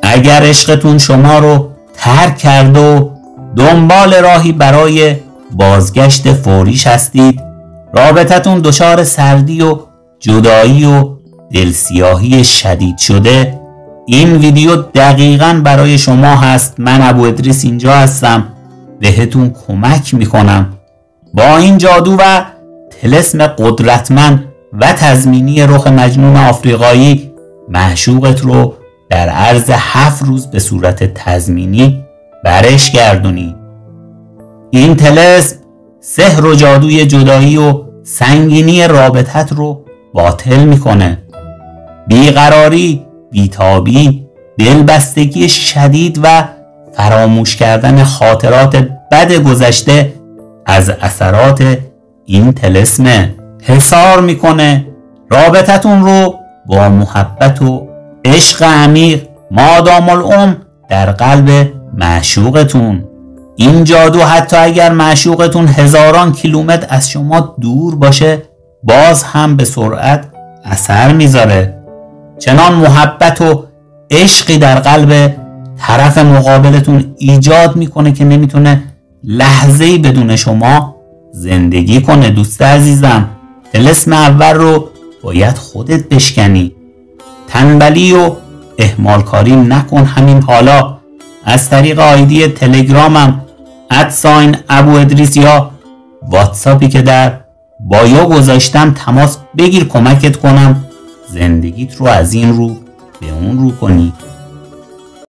اگر عشقتون شما رو ترک کرد و دنبال راهی برای بازگشت فوریش هستید، رابطتون دچار سردی و جدایی و دلسیاهی شدید شده، این ویدیو دقیقاً برای شما هست. من ابو ادریس اینجا هستم، بهتون کمک میکنم با این جادو و طلسم قدرتمند و تضمینی رخ مجنون آفریقایی معشوقت رو در عرض 7 روز به صورت تضمینی برش گردونی. این طلسم سحر و جادوی جدایی و سنگینی رابطت رو باطل میکنه. بیقراری، بیتابی، دلبستگی شدید و فراموش کردن خاطرات بد گذشته از اثرات این طلسمه. حصار میکنه رابطتون رو با محبت و عشق عمیق مادام العمر در قلب معشوقتون. این جادو حتی اگر معشوقتون هزاران کیلومتر از شما دور باشه باز هم به سرعت اثر میذاره. چنان محبت و عشقی در قلب طرف مقابلتون ایجاد میکنه که نمیتونه لحظه‌ای بدون شما زندگی کنه. دوست عزیزم، طلسم اول رو باید خودت بشکنی. تنبلی و اهمالکاری نکن. همین حالا از طریق آیدی تلگرامم @ابو ادریس یا واتساپی که در بایو گذاشتم تماس بگیر، کمکت کنم زندگیت رو از این رو به اون رو کنی.